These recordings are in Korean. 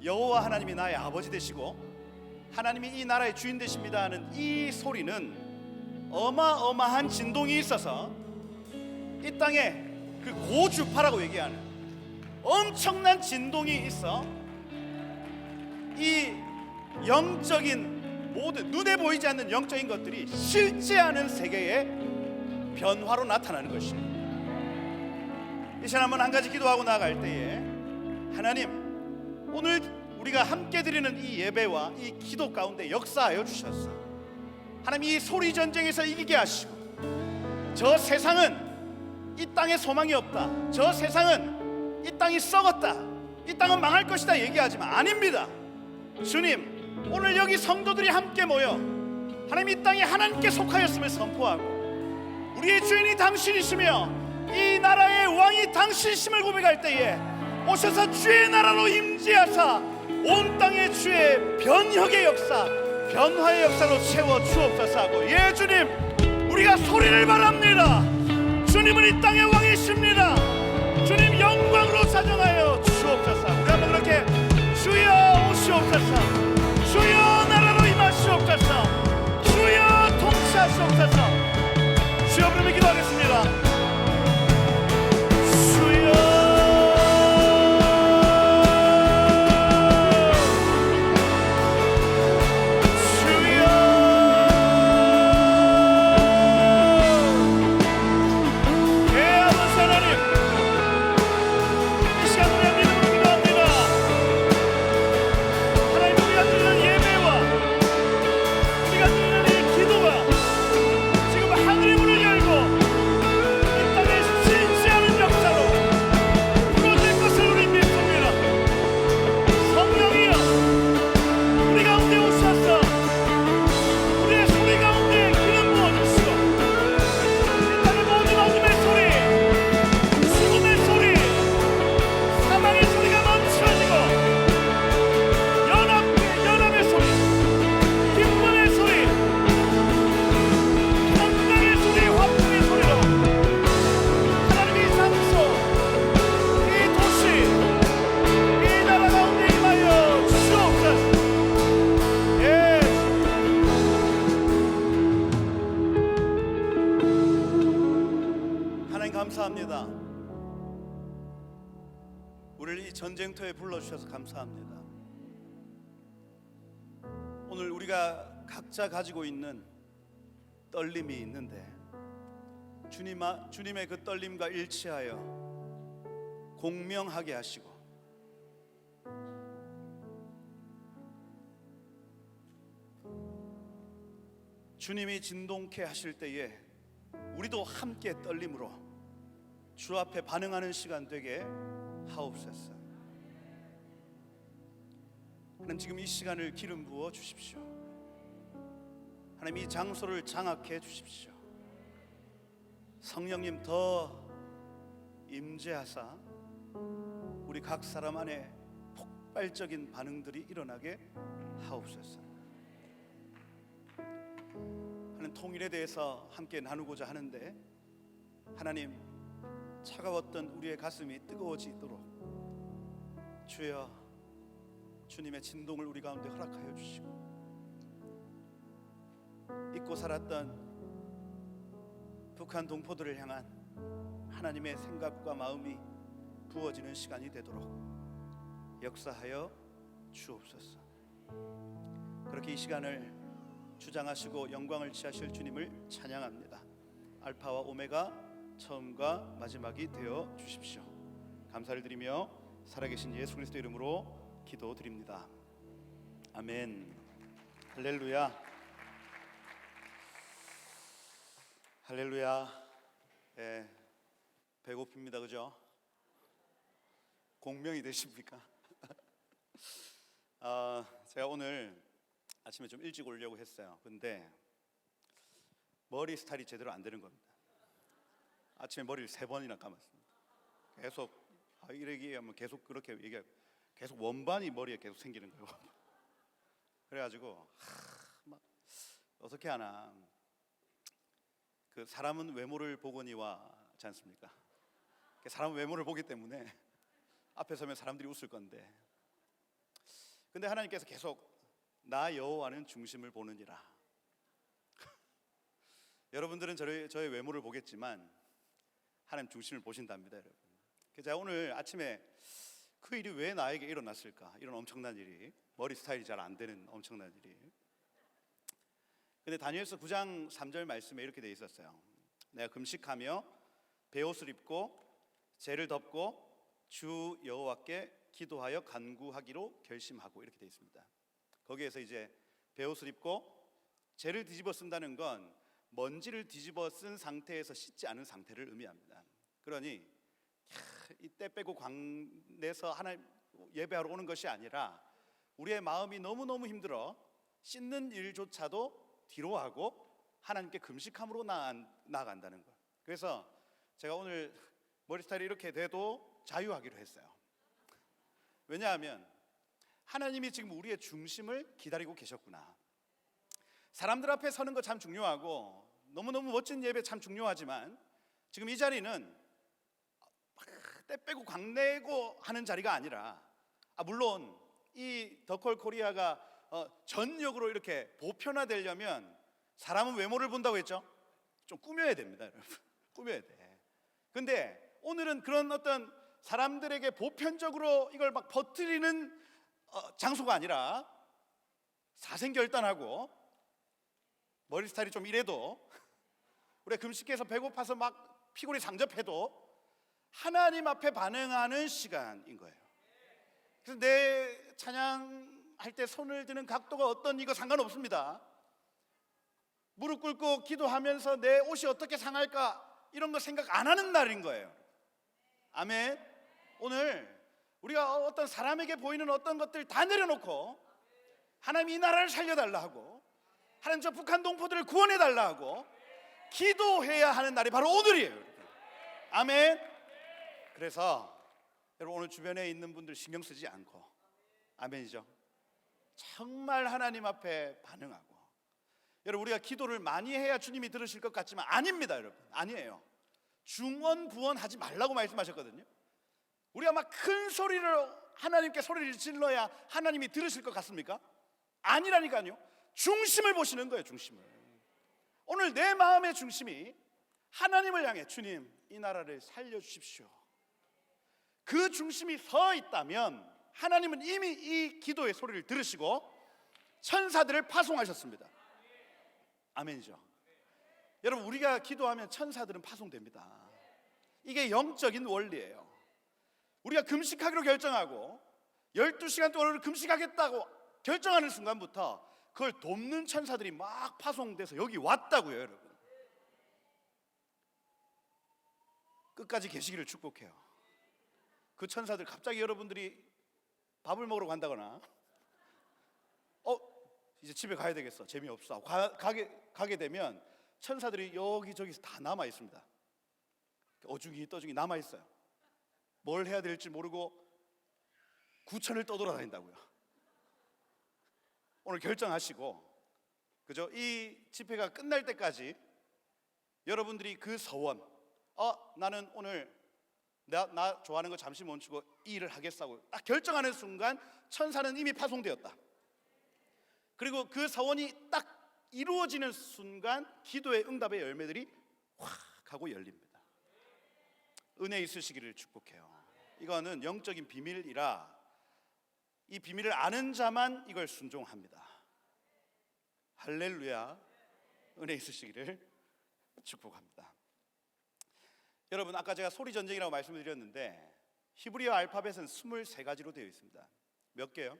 여호와 하나님이 나의 아버지 되시고 하나님이 이 나라의 주인 되십니다 하는 이 소리는 어마어마한 진동이 있어서 이 땅에 그 고주파라고 얘기하는 엄청난 진동이 있어 이 영적인 모든 눈에 보이지 않는 영적인 것들이 실제하는 세계의 변화로 나타나는 것입니다. 이 시간 한번 한 가지 기도하고 나아갈 때에 하나님, 오늘 우리가 함께 드리는 이 예배와 이 기도 가운데 역사하여 주셨어. 하나님, 이 소리 전쟁에서 이기게 하시고 저 세상은 이 땅에 소망이 없다, 저 세상은 이 땅이 썩었다, 이 땅은 망할 것이다 얘기하지만 아닙니다. 주님, 오늘 여기 성도들이 함께 모여 하나님 이 땅이 하나님께 속하였음을 선포하고 우리의 주인이 당신이시며 이 나라의 왕이 당신이심을 고백할 때에 오셔서 주의 나라로 임재하사 온 땅의 주의 변혁의 역사, 변화의 역사로 채워 주옵소서 하고, 예 주님, 우리가 소리를 바랍니다. 주님은 이 땅의 왕이십니다. 주님 영광으로 사정하여 주옵소서. 우리 한번 그렇게 주여 오시옵소서, 주여 나라로 임하시옵소서, 주여 통치하시옵소서. 주여 부르며 기도하겠습니다. 감사합니다. 우리를 이 전쟁터에 불러주셔서 감사합니다. 오늘 우리가 각자 가지고 있는 떨림이 있는데 주님의 그 떨림과 일치하여 공명하게 하시고 주님이 진동케 하실 때에 우리도 함께 떨림으로 주 앞에 반응하는 시간 되게 하옵소서. 하나님, 지금 이 시간을 기름 부어 주십시오. 하나님, 이 장소를 장악해 주십시오. 성령님 더 임재하사 우리 각 사람 안에 폭발적인 반응들이 일어나게 하옵소서. 하나님, 통일에 대해서 함께 나누고자 하는데 하나님, 차가웠던 우리의 가슴이 뜨거워지도록 주여 주님의 진동을 우리 가운데 허락하여 주시고 잊고 살았던 북한 동포들을 향한 하나님의 생각과 마음이 부어지는 시간이 되도록 역사하여 주옵소서. 그렇게 이 시간을 주장하시고 영광을 취하실 주님을 찬양합니다. 알파와 오메가, 처음과 마지막이 되어 주십시오. 감사를 드리며 살아계신 예수 그리스도 이름으로 기도드립니다. 아멘. 할렐루야. 할렐루야. 예, 배고픕니다, 그죠? 공명이 되십니까? 제가 오늘 아침에 좀 일찍 오려고 했어요. 근데 머리 스타일이 제대로 안 되는 겁니다. 아침에 머리를 3번이나 감았습니다. 계속 이러기 하면 계속 그렇게 얘기하고 계속 원반이 머리에 계속 생기는 거예요. 그래가지고 막 어떻게 하나, 그 사람은 외모를 보거니와 하지 않습니까? 사람은 외모를 보기 때문에 앞에 서면 사람들이 웃을 건데 근데 하나님께서 계속 나 여호와는 중심을 보느니라. 여러분들은 저의 외모를 보겠지만 하나님 중심을 보신답니다, 여러분. 그래서 제가 오늘 아침에 그 일이 왜 나에게 일어났을까? 이런 엄청난 일이, 머리 스타일이 잘 안 되는 엄청난 일이. 근데 다니엘서 9장 3절 말씀에 이렇게 돼 있었어요. 내가 금식하며 베옷을 입고 재를 덮고 주 여호와께 기도하여 간구하기로 결심하고, 이렇게 돼 있습니다. 거기에서 이제 베옷을 입고 재를 뒤집어 쓴다는 건 먼지를 뒤집어 쓴 상태에서 씻지 않은 상태를 의미합니다. 그러니 이때 빼고 광내서 하나님 예배하러 오는 것이 아니라 우리의 마음이 너무너무 힘들어 씻는 일조차도 뒤로 하고 하나님께 금식함으로 나아간다는 것. 그래서 제가 오늘 머리 스타일이 이렇게 돼도 자유하기로 했어요. 왜냐하면 하나님이 지금 우리의 중심을 기다리고 계셨구나. 사람들 앞에 서는 거 참 중요하고 너무너무 멋진 예배 참 중요하지만 지금 이 자리는 때 빼고 광내고 하는 자리가 아니라, 물론 이 더콜 코리아가 전역으로 이렇게 보편화되려면 사람은 외모를 본다고 했죠. 좀 꾸며야 됩니다, 여러분. 꾸며야 돼. 근데 오늘은 그런 어떤 사람들에게 보편적으로 이걸 막 퍼뜨리는 장소가 아니라 사생결단하고 머리 스타일이 좀 이래도 우리가 금식해서 배고파서 막 피골이 상접해도 하나님 앞에 반응하는 시간인 거예요. 그래서 내 찬양할 때 손을 드는 각도가 어떤 이거 상관없습니다. 무릎 꿇고 기도하면서 내 옷이 어떻게 상할까 이런 거 생각 안 하는 날인 거예요. 아멘. 오늘 우리가 어떤 사람에게 보이는 어떤 것들 다 내려놓고 하나님 이 나라를 살려달라 하고 하나님 저 북한 동포들을 구원해달라 하고 기도해야 하는 날이 바로 오늘이에요. 아멘. 그래서 여러분 오늘 주변에 있는 분들 신경 쓰지 않고, 아멘이죠, 정말 하나님 앞에 반응하고. 여러분 우리가 기도를 많이 해야 주님이 들으실 것 같지만 아닙니다, 여러분. 아니에요. 중언부언하지 말라고 말씀하셨거든요. 우리가 막 큰 소리를 하나님께 소리를 질러야 하나님이 들으실 것 같습니까? 아니라니까요. 중심을 보시는 거예요, 중심을. 오늘 내 마음의 중심이 하나님을 향해 주님 이 나라를 살려주십시오, 그 중심이 서 있다면 하나님은 이미 이 기도의 소리를 들으시고 천사들을 파송하셨습니다. 아멘이죠. 여러분 우리가 기도하면 천사들은 파송됩니다. 이게 영적인 원리예요. 우리가 금식하기로 결정하고 12시간 동안 금식하겠다고 결정하는 순간부터 그걸 돕는 천사들이 막 파송돼서 여기 왔다고요, 여러분. 끝까지 계시기를 축복해요. 그 천사들 갑자기 여러분들이 밥을 먹으러 간다거나 이제 집에 가야 되겠어, 재미없어 가게 되면 천사들이 여기저기서 다 남아 있습니다. 어중이 떠중이 남아 있어요. 뭘 해야 될지 모르고 구천을 떠돌아다닌다고요. 오늘 결정하시고, 그죠? 이 집회가 끝날 때까지 여러분들이 그 서원, 나는 오늘 나 좋아하는 거 잠시 멈추고 이 일을 하겠다고 딱 결정하는 순간 천사는 이미 파송되었다. 그리고 그 서원이 딱 이루어지는 순간 기도의 응답의 열매들이 확 하고 열립니다. 은혜 있으시기를 축복해요. 이거는 영적인 비밀이라 이 비밀을 아는 자만 이걸 순종합니다. 할렐루야. 은혜 있으시기를 축복합니다. 여러분 아까 제가 소리 전쟁이라고 말씀을 드렸는데 히브리어 알파벳은 23가지로 되어 있습니다. 몇 개요?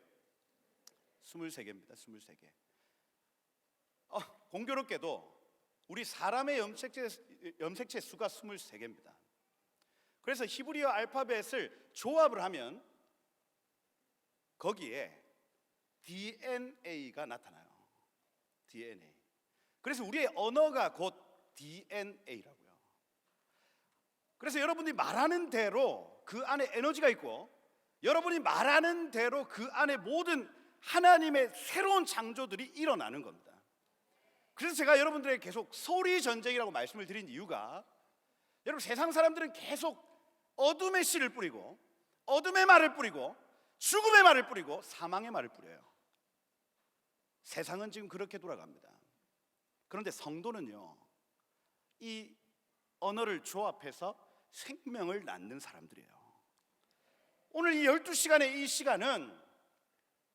23개입니다. 23개. 공교롭게도 우리 사람의 염색체 수가 23개입니다. 그래서 히브리어 알파벳을 조합을 하면 거기에 DNA가 나타나요. DNA. 그래서 우리의 언어가 곧 DNA라고요. 그래서 여러분이 말하는 대로 그 안에 에너지가 있고 여러분이 말하는 대로 그 안에 모든 하나님의 새로운 창조들이 일어나는 겁니다. 그래서 제가 여러분들에게 계속 소리 전쟁이라고 말씀을 드린 이유가, 여러분 세상 사람들은 계속 어둠의 씨를 뿌리고 어둠의 말을 뿌리고 죽음의 말을 뿌리고 사망의 말을 뿌려요. 세상은 지금 그렇게 돌아갑니다. 그런데 성도는요, 이 언어를 조합해서 생명을 낳는 사람들이에요. 오늘 이 12시간의 이 시간은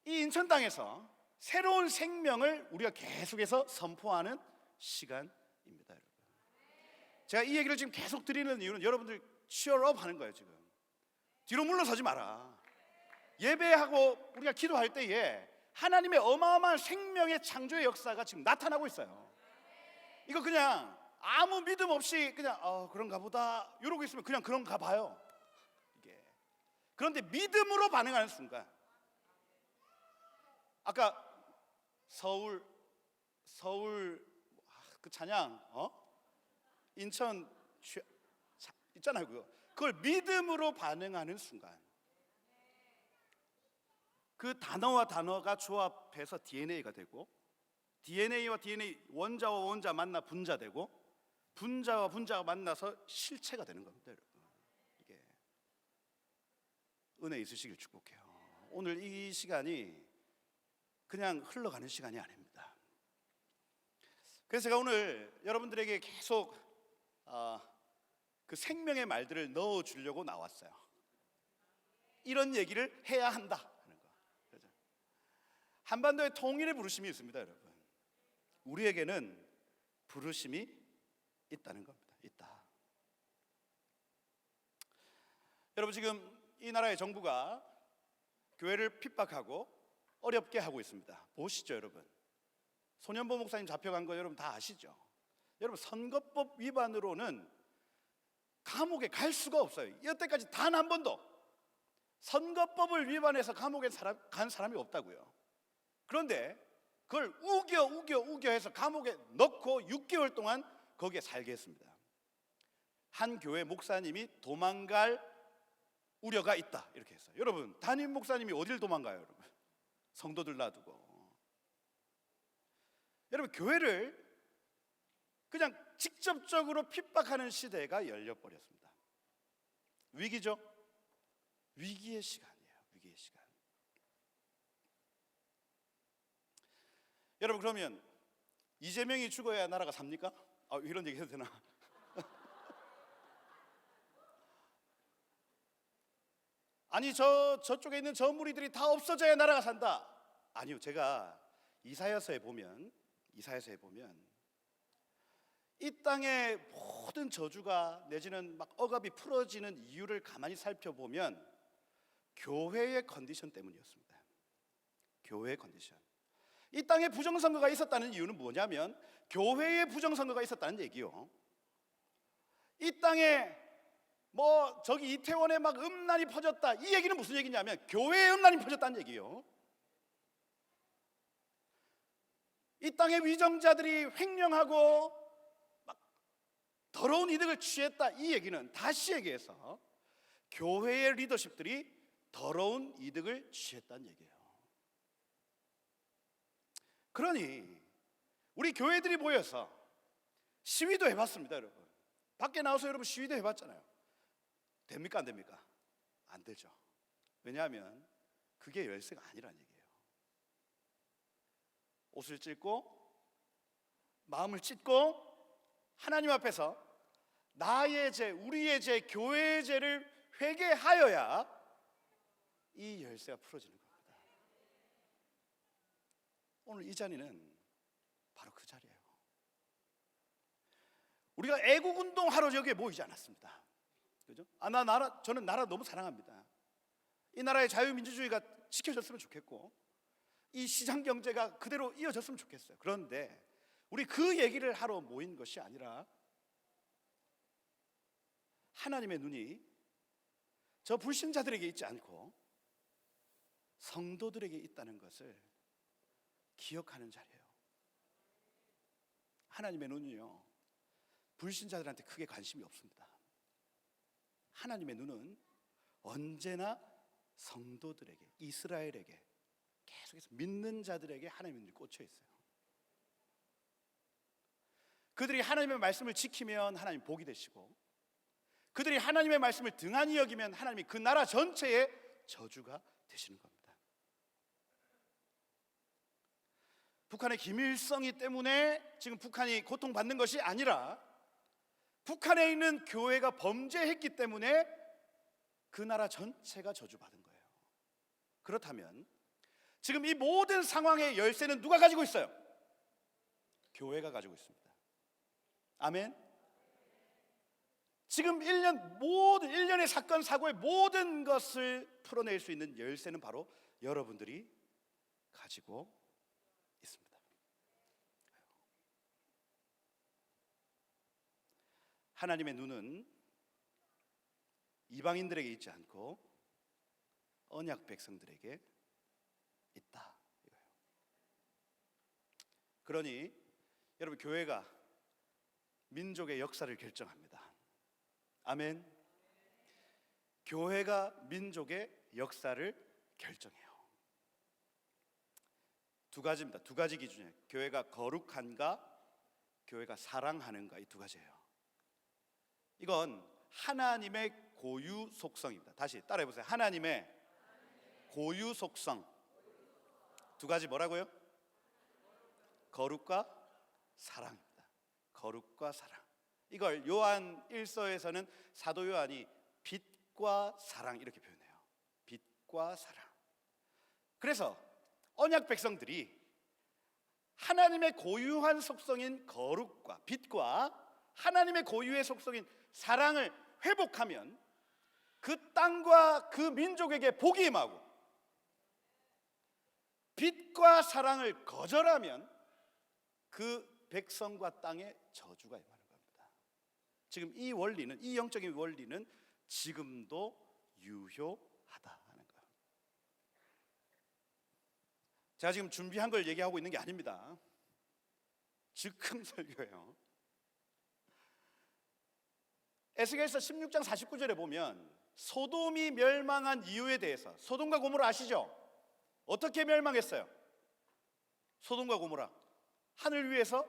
이 인천 땅에서 새로운 생명을 우리가 계속해서 선포하는 시간입니다, 여러분. 제가 이 얘기를 지금 계속 드리는 이유는 여러분들 치얼업 하는 거예요. 지금 뒤로 물러서지 마라. 예배하고 우리가 기도할 때에 하나님의 어마어마한 생명의 창조의 역사가 지금 나타나고 있어요. 이거 그냥 아무 믿음 없이 그냥 그런가 보다 이러고 있으면 그냥 그런가 봐요. 이게. 그런데 믿음으로 반응하는 순간, 아까 서울 그 찬양 인천 있잖아요. 그걸 믿음으로 반응하는 순간, 그 단어와 단어가 조합해서 DNA가 되고, DNA와 DNA, 원자와 원자 만나 분자되고, 분자와 분자가 만나서 실체가 되는 겁니다, 여러분. 이게 은혜 있으시길 축복해요. 오늘 이 시간이 그냥 흘러가는 시간이 아닙니다. 그래서 제가 오늘 여러분들에게 계속 그 생명의 말들을 넣어주려고 나왔어요. 이런 얘기를 해야 한다 하는 거. 그렇죠? 한반도에 통일의 부르심이 있습니다, 여러분. 우리에게는 부르심이 있다는 겁니다. 있다. 여러분, 지금 이 나라의 정부가 교회를 핍박하고 어렵게 하고 있습니다. 보시죠, 여러분. 손현보 목사님 잡혀간 거 여러분 다 아시죠? 여러분, 선거법 위반으로는 감옥에 갈 수가 없어요. 여태까지 단 한 번도 선거법을 위반해서 감옥에 간 사람이 없다고요. 그런데 그걸 우겨 해서 감옥에 넣고 6개월 동안 거기에 살게 했습니다. 한 교회 목사님이 도망갈 우려가 있다 이렇게 했어요. 여러분, 담임 목사님이 어딜 도망가요, 여러분? 성도들 놔두고. 여러분, 교회를 그냥 직접적으로 핍박하는 시대가 열려버렸습니다. 위기죠? 위기의 시간이에요. 위기의 시간. 여러분, 그러면 이재명이 죽어야 나라가 삽니까? 이런 얘기 해도 되나? 아니, 저쪽에 있는 저 무리들이 다 없어져야 나라가 산다. 아니요, 제가 이사야서에 보면 이 땅의 모든 저주가 내지는 막 억압이 풀어지는 이유를 가만히 살펴보면 교회의 컨디션 때문이었습니다. 교회의 컨디션. 이 땅에 부정선거가 있었다는 이유는 뭐냐면 교회의 부정선거가 있었다는 얘기요. 이 땅에 저기 이태원에 막 음란이 퍼졌다, 이 얘기는 무슨 얘기냐면 교회의 음란이 퍼졌다는 얘기요. 이 땅의 위정자들이 횡령하고 막 더러운 이득을 취했다, 이 얘기는 다시 얘기해서 교회의 리더십들이 더러운 이득을 취했다는 얘기예요. 그러니 우리 교회들이 모여서 시위도 해봤습니다, 여러분. 밖에 나와서 여러분 시위도 해봤잖아요. 됩니까, 안 됩니까? 안 되죠. 왜냐하면 그게 열쇠가 아니라는 얘기예요. 옷을 찢고 마음을 찢고 하나님 앞에서 나의 죄, 우리의 죄, 교회의 죄를 회개하여야 이 열쇠가 풀어지는 겁니다. 오늘 이 자리는 바로 그 자리예요. 우리가 애국운동 하러 여기에 모이지 않았습니다. 그죠? 저는 나라 너무 사랑합니다. 이 나라의 자유민주주의가 지켜졌으면 좋겠고 이 시장 경제가 그대로 이어졌으면 좋겠어요. 그런데 우리 그 얘기를 하러 모인 것이 아니라 하나님의 눈이 저 불신자들에게 있지 않고 성도들에게 있다는 것을 기억하는 자리예요. 하나님의 눈은요, 불신자들한테 크게 관심이 없습니다. 하나님의 눈은 언제나 성도들에게, 이스라엘에게, 계속해서 믿는 자들에게 하나님의 눈이 꽂혀 있어요. 그들이 하나님의 말씀을 지키면 하나님 복이 되시고, 그들이 하나님의 말씀을 등한히 여기면 하나님이 그 나라 전체에 저주가 되시는 겁니다. 북한의 기밀성이 때문에 지금 북한이 고통받는 것이 아니라 북한에 있는 교회가 범죄했기 때문에 그 나라 전체가 저주받은 거예요. 그렇다면 지금 이 모든 상황의 열쇠는 누가 가지고 있어요? 교회가 가지고 있습니다. 아멘. 지금 1년의 사건 사고의 모든 것을 풀어낼 수 있는 열쇠는 바로 여러분들이 가지고 있습니다. 하나님의 눈은 이방인들에게 있지 않고 언약 백성들에게 있다 이거예요. 그러니 여러분, 교회가 민족의 역사를 결정합니다. 아멘. 교회가 민족의 역사를 결정해요. 두 가지입니다. 두 가지 기준이에요. 교회가 거룩한가, 교회가 사랑하는가, 이 두 가지예요. 이건 하나님의 고유 속성입니다. 다시 따라해 보세요. 하나님의 고유 속성. 두 가지 뭐라고요? 거룩과 사랑입니다. 거룩과 사랑. 이걸 요한 1서에서는 사도 요한이 빛과 사랑 이렇게 표현해요. 빛과 사랑. 그래서 언약 백성들이 하나님의 고유한 속성인 거룩과 빛과 하나님의 고유의 속성인 사랑을 회복하면 그 땅과 그 민족에게 복이 임하고, 빛과 사랑을 거절하면 그 백성과 땅에 저주가 임하는 겁니다. 지금 이 원리는, 이 영적인 원리는 지금도 유효하다 하는 거예요. 제가 지금 준비한 걸 얘기하고 있는 게 아닙니다. 즉흥 설교예요. 에스겔서 16장 49절에 보면 소돔이 멸망한 이유에 대해서, 소돔과 고모라 아시죠? 어떻게 멸망했어요? 소돔과 고모라 하늘 위에서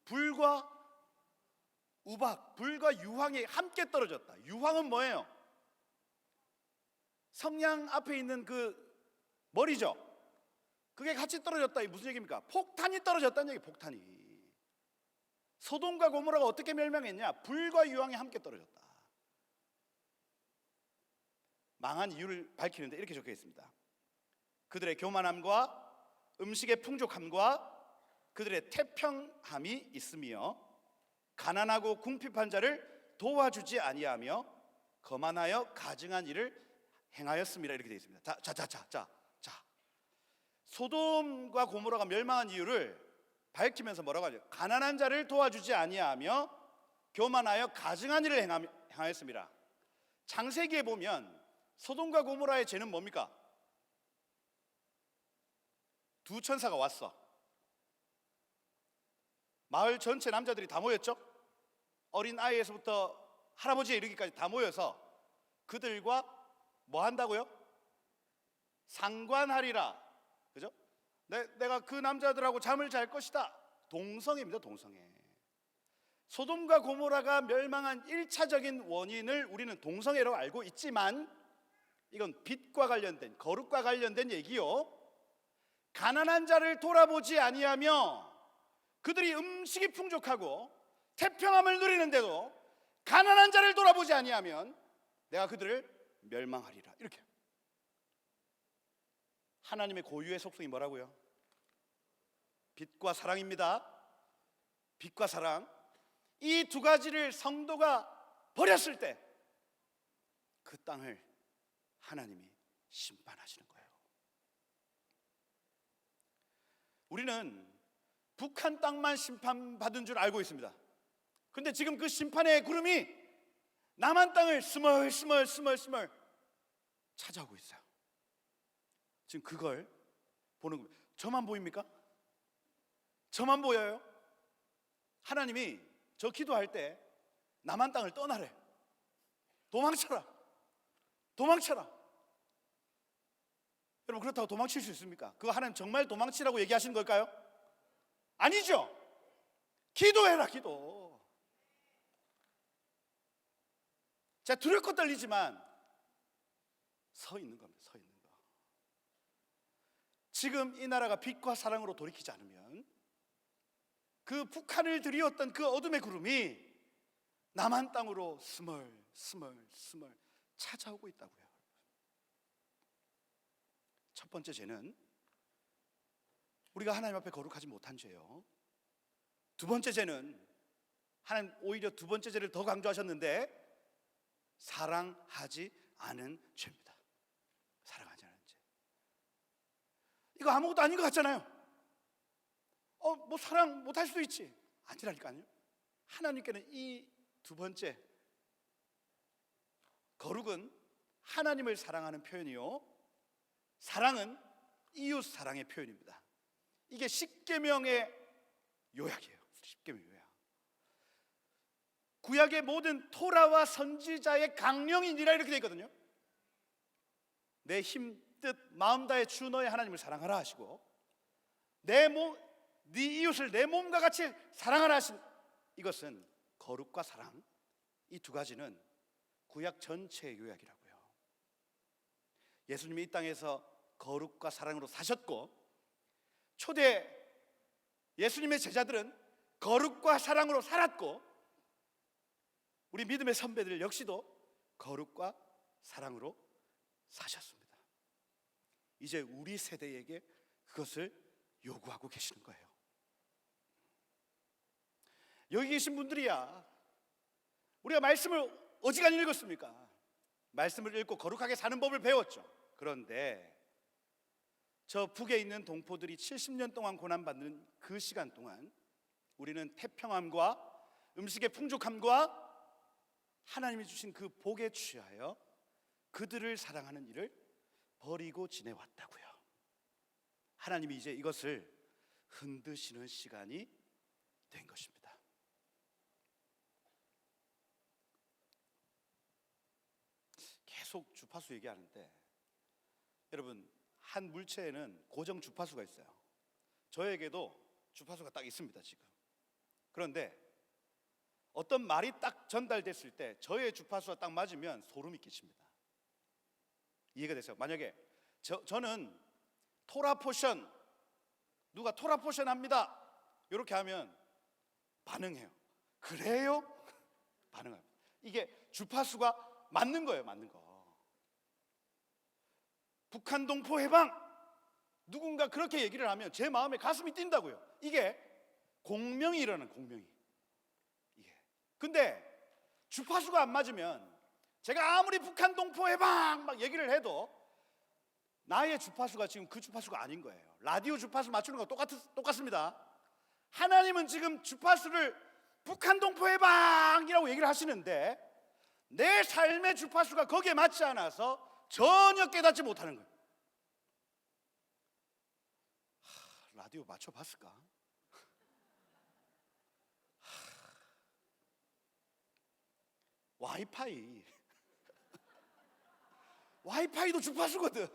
불과 우박, 불과 유황이 함께 떨어졌다. 유황은 뭐예요? 성냥 앞에 있는 그 머리죠. 그게 같이 떨어졌다. 이 무슨 얘기입니까? 폭탄이 떨어졌다는 얘기. 폭탄이. 소돔과 고모라가 어떻게 멸망했냐? 불과 유황이 함께 떨어졌다. 망한 이유를 밝히는데 이렇게 적혀 있습니다. 그들의 교만함과 음식의 풍족함과 그들의 태평함이 있으며 가난하고 궁핍한 자를 도와주지 아니하며 거만하여 가증한 일을 행하였습니다. 이렇게 되어 있습니다. 자. 소돔과 고모라가 멸망한 이유를 밝히면서 뭐라고 하죠? 가난한 자를 도와주지 아니하며 교만하여 가증한 일을 행하였습니다. 창세기에 보면 소돔과 고모라의 죄는 뭡니까? 두 천사가 왔어. 마을 전체 남자들이 다 모였죠. 어린 아이에서부터 할아버지에 이르기까지 다 모여서 그들과 뭐 한다고요? 상관하리라. 그죠? 내가 그 남자들하고 잠을 잘 것이다. 동성애입니다. 동성애. 소돔과 고모라가 멸망한 1차적인 원인을 우리는 동성애로 알고 있지만 이건 빛과 관련된, 거룩과 관련된 얘기요. 가난한 자를 돌아보지 아니하며 그들이 음식이 풍족하고 태평함을 누리는데도 가난한 자를 돌아보지 아니하면 내가 그들을 멸망하리라. 이렇게. 하나님의 고유의 속성이 뭐라고요? 빛과 사랑입니다. 빛과 사랑. 이 두 가지를 성도가 버렸을 때 그 땅을 하나님이 심판하시는 거예요. 우리는 북한 땅만 심판받은 줄 알고 있습니다. 근데 지금 그 심판의 구름이 남한 땅을 스멀스멀 찾아오고 있어요. 지금 그걸 보는 겁니다. 저만 보입니까? 저만 보여요? 하나님이 저 기도할 때 남한 땅을 떠나래. 도망쳐라. 여러분, 그렇다고 도망칠 수 있습니까? 그거 하나님 정말 도망치라고 얘기하시는 걸까요? 아니죠. 기도해라. 기도. 제가 두렵고 떨리지만 서 있는 겁니다. 지금 이 나라가 빛과 사랑으로 돌이키지 않으면 그 북한을 드리웠던 그 어둠의 구름이 남한 땅으로 스멀 찾아오고 있다고요. 첫 번째 죄는 우리가 하나님 앞에 거룩하지 못한 죄요. 두 번째 죄는 하나님 오히려 두 번째 죄를 더 강조하셨는데 사랑하지 않은 죄입니다. 사랑하지 않은 죄. 이거 아무것도 아닌 것 같잖아요. 뭐 사랑 못할 수도 있지. 아니라니까요. 하나님께는 이 두 번째 거룩은 하나님을 사랑하는 표현이요, 사랑은 이웃 사랑의 표현입니다. 이게 십계명의 요약이에요. 십계명 요약. 구약의 모든 토라와 선지자의 강령이니라 이렇게 되어 있거든요. 내 힘, 뜻, 마음 다해 주 너의 하나님을 사랑하라 하시고, 네 이웃을 내 몸과 같이 사랑하라 하신, 이것은 거룩과 사랑, 이 두 가지는 구약 전체의 요약이라고요. 예수님이 이 땅에서 거룩과 사랑으로 사셨고, 초대 예수님의 제자들은 거룩과 사랑으로 살았고, 우리 믿음의 선배들 역시도 거룩과 사랑으로 사셨습니다. 이제 우리 세대에게 그것을 요구하고 계시는 거예요. 여기 계신 분들이야, 우리가 말씀을 어지간히 읽었습니까? 말씀을 읽고 거룩하게 사는 법을 배웠죠. 그런데 저 북에 있는 동포들이 70년 동안 고난받는 그 시간 동안 우리는 태평함과 음식의 풍족함과 하나님이 주신 그 복에 취하여 그들을 사랑하는 일을 버리고 지내왔다고요. 하나님이 이제 이것을 흔드시는 시간이 된 것입니다. 계속 주파수 얘기하는데, 여러분, 한 물체에는 고정 주파수가 있어요. 저에게도 주파수가 딱 있습니다 지금. 그런데 어떤 말이 딱 전달됐을 때 저의 주파수가 딱 맞으면 소름이 끼칩니다. 이해가 되세요? 만약에 저는 토라포션, 누가 토라포션 합니다 이렇게 하면 반응해요. 그래요? 반응합니다. 이게 주파수가 맞는 거예요. 맞는 거. 북한 동포 해방, 누군가 그렇게 얘기를 하면 제 마음에 가슴이 뛴다고요. 이게 공명이 일어나는, 공명이. 이게. 근데 주파수가 안 맞으면 제가 아무리 북한 동포 해방 막 얘기를 해도 나의 주파수가 지금 그 주파수가 아닌 거예요. 라디오 주파수 맞추는 거 똑같습니다. 하나님은 지금 주파수를 북한 동포 해방이라고 얘기를 하시는데 내 삶의 주파수가 거기에 맞지 않아서 전혀 깨닫지 못하는 거예요. 라디오 맞춰봤을까? 와이파이도 주파수거든.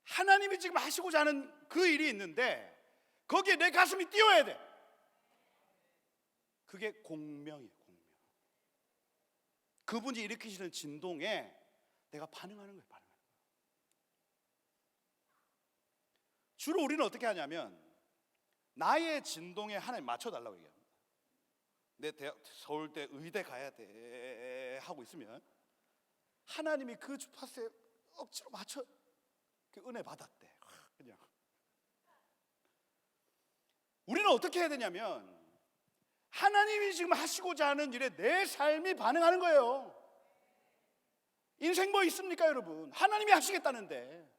하나님이 지금 하시고자 하는 그 일이 있는데 거기에 내 가슴이 뛰어야 돼. 그게 공명이에요. 공명. 그분이 일으키시는 진동에 내가 반응하는 거예요. 반응하는 거예요. 주로 우리는 어떻게 하냐면 나의 진동에 하나님 맞춰달라고 얘기합니다. 내 서울대 의대 가야 돼 하고 있으면 하나님이 그 주파수에 억지로 맞춰, 그 은혜 받았대. 그냥 우리는 어떻게 해야 되냐면 하나님이 지금 하시고자 하는 일에 내 삶이 반응하는 거예요. 인생 뭐 있습니까 여러분? 하나님이 하시겠다는데.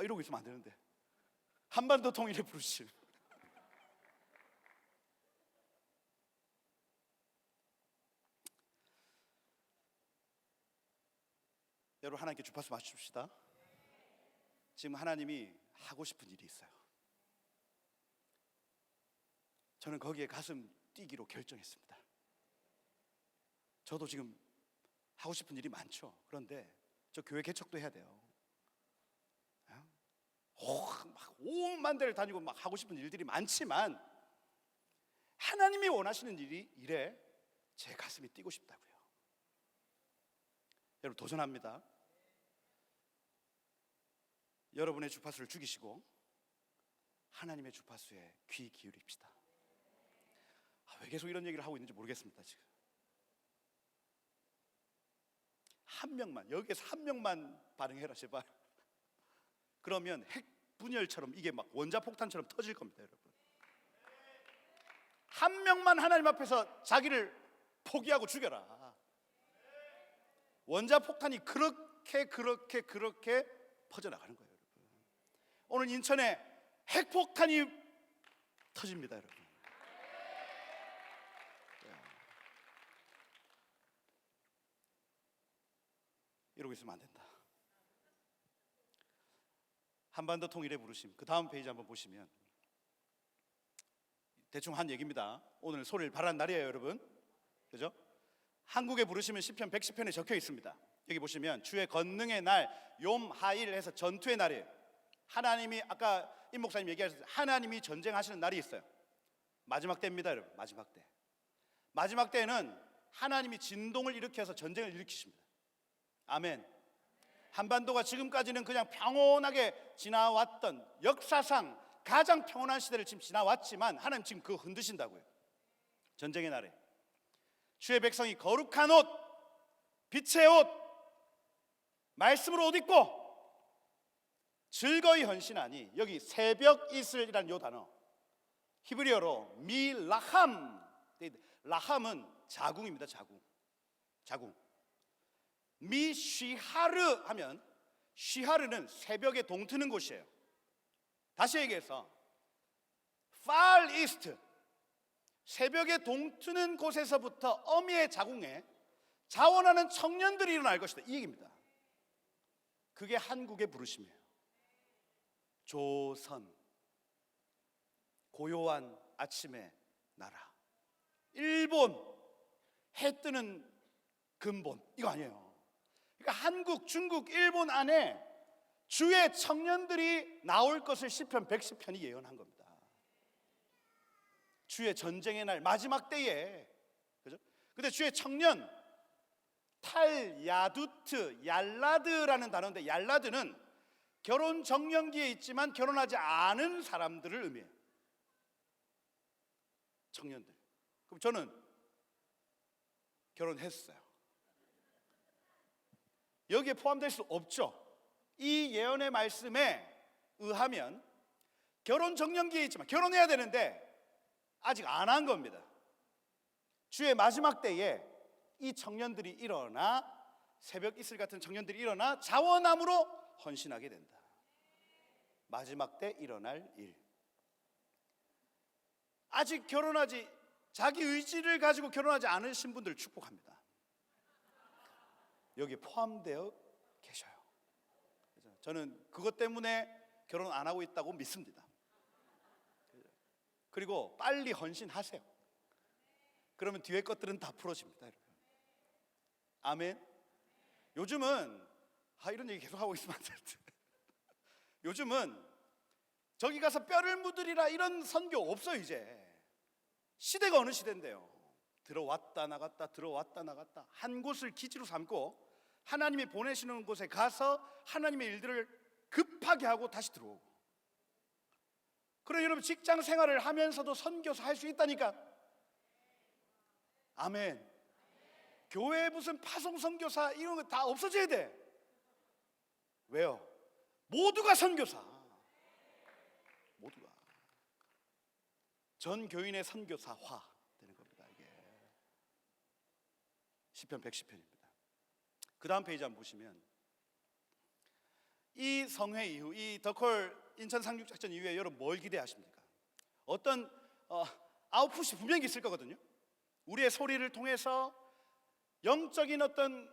이러고 있으면 안 되는데. 한반도 통일의 부르심. 여러분, 하나님께 주파수 맞춥시다. 지금 하나님이 하고 싶은 일이 있어요. 저는 거기에 가슴 뛰기로 결정했습니다. 저도 지금 하고 싶은 일이 많죠. 그런데 저 교회 개척도 해야 돼요. 막 온 데를 다니고 막 하고 싶은 일들이 많지만 하나님이 원하시는 일에 제 가슴이 뛰고 싶다고요. 여러분, 도전합니다. 여러분의 주파수를 죽이시고 하나님의 주파수에 귀 기울입시다. 왜 계속 이런 얘기를 하고 있는지 모르겠습니다. 지금 한 명만, 여기에서 한 명만 반응해라 제발. 그러면 핵 분열처럼 이게 막 원자폭탄처럼 터질 겁니다. 여러분, 한 명만 하나님 앞에서 자기를 포기하고 죽여라. 원자폭탄이 그렇게 퍼져나가는 거예요. 여러분, 오늘 인천에 핵폭탄이 터집니다. 여러분, 이러고 있으면 안 된다. 한반도 통일의 부르심, 그 다음 페이지 한번 보시면 대충 한 얘기입니다. 오늘 소리를 발한 날이에요, 여러분. 그죠? 한국의 부르심은 시편 110편에 적혀 있습니다. 여기 보시면 주의 권능의 날, 욤하일 해서 전투의 날이에요. 하나님이, 아까 임 목사님 얘기하셨어요. 하나님이 전쟁하시는 날이 있어요. 마지막 때입니다, 여러분. 마지막 때. 마지막 때에는 하나님이 진동을 일으켜서 전쟁을 일으키십니다. 아멘. 한반도가 지금까지는 그냥 평온하게 지나왔던, 역사상 가장 평온한 시대를 지금 지나왔지만 하나님 지금 그거 흔드신다고요. 전쟁의 날에 주의 백성이 거룩한 옷, 빛의 옷, 말씀으로 옷 입고 즐거이 헌신하니, 여기 새벽 이슬이라는 요 단어 히브리어로 미라함, 라함은 자궁입니다. 자궁. 미쉬하르 하면, 쉬하르는 새벽에 동트는 곳이에요. 다시 얘기해서 far east, 새벽에 동트는 곳에서부터 어미의 자궁에 자원하는 청년들이 일어날 것이다, 이 얘기입니다. 그게 한국의 부르심이에요. 조선, 고요한 아침의 나라. 일본, 해 뜨는 근본, 이거 아니에요. 그러니까 한국, 중국, 일본 안에 주의 청년들이 나올 것을 시편 110편이 예언한 겁니다. 주의 전쟁의 날, 마지막 때에, 그죠? 근데 주의 청년, 탈야두트, 얄라드라는 단어인데, 얄라드는 결혼 정년기에 있지만 결혼하지 않은 사람들을 의미해요. 청년들. 그럼 저는 결혼했어요. 여기에 포함될 수 없죠. 이 예언의 말씀에 의하면 결혼 정년기에 있지만 결혼해야 되는데 아직 안 한 겁니다. 주의 마지막 때에 이 청년들이 일어나, 새벽 이슬 같은 청년들이 일어나 자원함으로 헌신하게 된다. 마지막 때 일어날 일. 아직 결혼하지, 자기 의지를 가지고 결혼하지 않으신 분들 축복합니다. 여기에 포함되어 계셔요. 저는 그것 때문에 결혼 안 하고 있다고 믿습니다. 그리고 빨리 헌신하세요. 그러면 뒤에 것들은 다 풀어집니다, 여러분. 아멘. 요즘은 이런 얘기 계속 하고 있으면 안 되는데 요즘은 저기 가서 뼈를 묻으리라 이런 선교 없어요. 이제 시대가 어느 시대인데요. 들어왔다 나갔다, 들어왔다 나갔다, 한 곳을 기지로 삼고 하나님이 보내시는 곳에 가서 하나님의 일들을 급하게 하고 다시 들어오고. 그럼 여러분, 직장 생활을 하면서도 선교사 할 수 있다니까. 아멘. 교회에 무슨 파송 선교사 이런 거 다 없어져야 돼. 왜요? 모두가 선교사. 모두가 전 교인의 선교사화 되는 겁니다. 이게 시편 110편입니다. 그 다음 페이지 한번 보시면, 이 성회 이후, 이 더콜 인천 상륙작전 이후에 여러분 뭘 기대하십니까? 어떤 아웃풋이 분명히 있을 거거든요. 우리의 소리를 통해서 영적인 어떤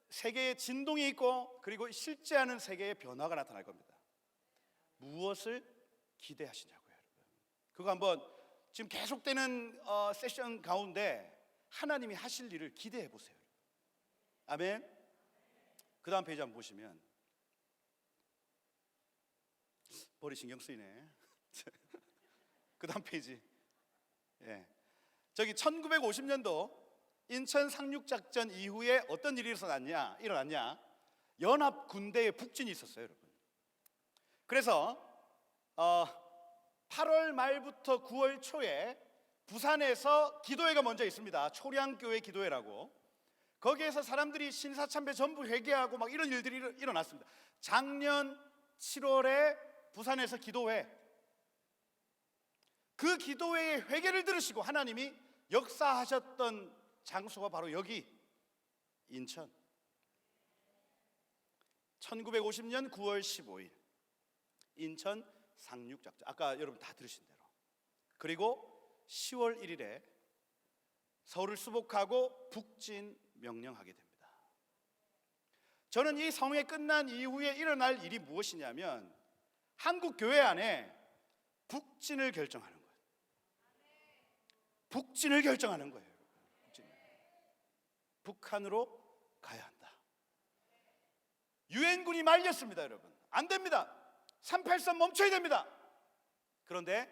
세계의 진동이 있고, 그리고 실제 하는 세계의 변화가 나타날 겁니다. 무엇을 기대하시냐고요, 여러분. 그거 한번 지금 계속되는 세션 가운데 하나님이 하실 일을 기대해 보세요. 아멘. 그 다음 페이지 한번 보시면, 머리 신경 쓰이네. 그 다음 페이지. 저기 1950년도 인천 상륙작전 이후에 어떤 일이 일어났냐? 연합 군대의 북진이 있었어요, 여러분. 그래서 8월 말부터 9월 초에 부산에서 기도회가 먼저 있습니다. 초량교회 기도회라고. 거기에서 사람들이 신사참배 전부 회개하고 막 이런 일들이 일어났습니다. 작년 7월에 부산에서 기도회, 그 기도회의 회개를 들으시고 하나님이 역사하셨던 장소가 바로 여기 인천. 1950년 9월 15일 인천 상륙작전, 아까 여러분 다 들으신 대로. 그리고 10월 1일에 서울을 수복하고 북진 명령하게 됩니다. 저는 이 성회 끝난 이후에 일어날 일이 무엇이냐면 한국 교회 안에 북진을 결정하는 거예요. 북진을 결정하는 거예요. 북한으로 가야 한다. 유엔군이 말렸습니다. 여러분, 안 됩니다. 383 멈춰야 됩니다. 그런데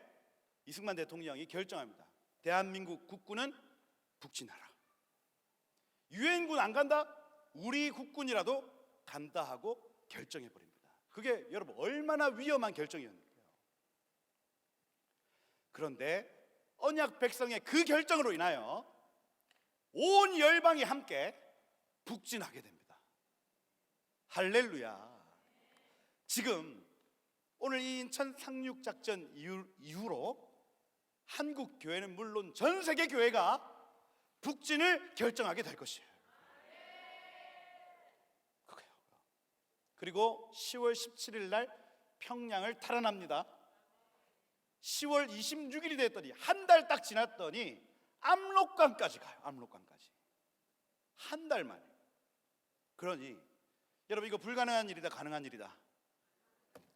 이승만 대통령이 결정합니다. 대한민국 국군은 북진하라. 유엔군 안 간다? 우리 국군이라도 간다 하고 결정해버립니다. 그게 여러분 얼마나 위험한 결정이었는데요. 그런데 언약 백성의 그 결정으로 인하여 온 열방이 함께 북진하게 됩니다. 할렐루야. 지금 오늘 이 인천 상륙작전 이후로 한국 교회는 물론 전 세계 교회가 북진을 결정하게 될 것이에요. 그거예요. 그리고 10월 17일 날 평양을 탈환합니다. 10월 26일이 됐더니 한 달 딱 지났더니 압록강까지 가요. 압록강까지 한 달 만에. 그러니 여러분, 이거 불가능한 일이다, 가능한 일이다?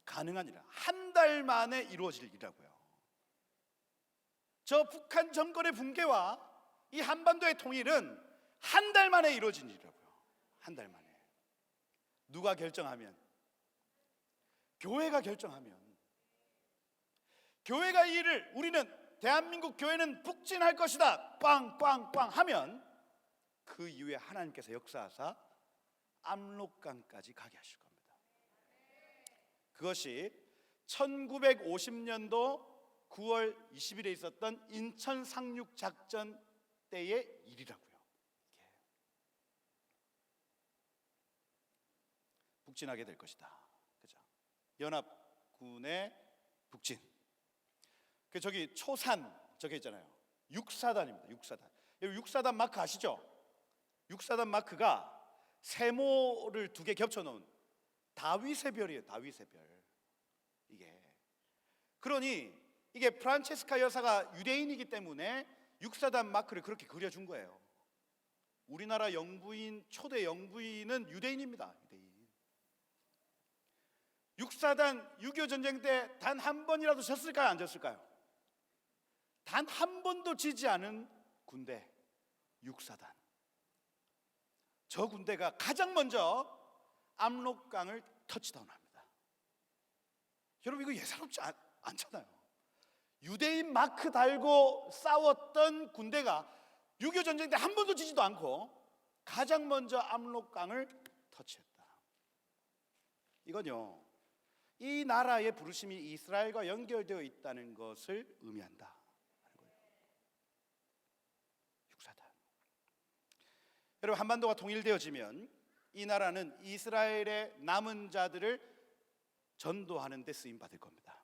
가능한 일이다. 한 달 만에 이루어질 일이라고요. 저 북한 정권의 붕괴와 이 한반도의 통일은 한 달 만에 이루어진 일이라고요. 한 달 만에. 누가 결정하면? 교회가 결정하면. 교회가 이 일을, 우리는 대한민국 교회는 북진할 것이다, 빵빵빵 하면 그 이후에 하나님께서 역사하사 압록강까지 가게 하실 겁니다. 그것이 1950년도 9월 20일에 있었던 인천 상륙작전 때의 일이라고요. 북진하게 될 것이다. 그죠? 연합군의 북진. 그 저기 초산 적혀 있잖아요. 6사단입니다. 6사단. 여기 6사단 마크 아시죠? 6사단 마크가 세모를 두 개 겹쳐 놓은 다윗의 별이에요. 다윗의 별. 이게. 그러니 이게 프란체스카 여사가 유대인이기 때문에 6사단 마크를 그렇게 그려준 거예요. 우리나라 영부인, 초대 영부인은 유대인입니다. 유대인. 6사단 6.25 전쟁 때 단 한 번이라도 졌을까요? 안 졌을까요? 단 한 번도 지지 않은 군대 6사단. 저 군대가 가장 먼저 압록강을 터치다운합니다. 여러분, 이거 예사롭지 않잖아요. 유대인 마크 달고 싸웠던 군대가 6.25 전쟁 때 한 번도 지지도 않고 가장 먼저 압록강을 터치했다. 이건요, 이 나라의 부르심이 이스라엘과 연결되어 있다는 것을 의미한다. 6사단. 여러분, 한반도가 통일되어지면 이 나라는 이스라엘의 남은 자들을 전도하는 데 쓰임 받을 겁니다.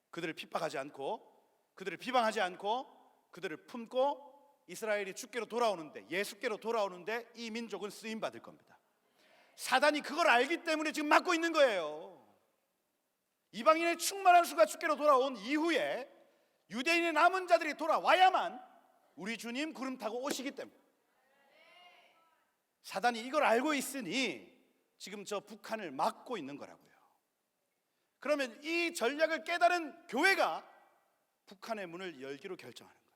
그들을 핍박하지 않고, 그들을 비방하지 않고, 그들을 품고 이스라엘이 주께로 돌아오는데, 예수께로 돌아오는데 이 민족은 쓰임 받을 겁니다. 사단이 그걸 알기 때문에 지금 막고 있는 거예요. 이방인의 충만한 수가 주께로 돌아온 이후에 유대인의 남은 자들이 돌아와야만 우리 주님 구름 타고 오시기 때문에. 사단이 이걸 알고 있으니 지금 저 북한을 막고 있는 거라고요. 그러면 이 전략을 깨달은 교회가 북한의 문을 열기로 결정하는 거예요.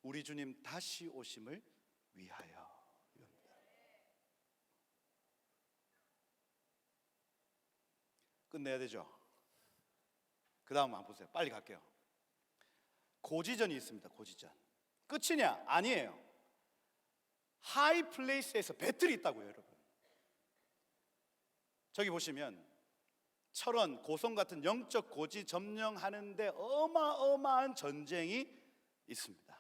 우리 주님 다시 오심을 위하여. 끝내야 되죠. 그 다음 한번 보세요. 빨리 갈게요. 고지전이 있습니다. 고지전. 끝이냐? 아니에요. 하이 플레이스에서 배틀이 있다고요, 여러분. 저기 보시면 철원, 고성 같은 영적 고지 점령하는데 어마어마한 전쟁이 있습니다.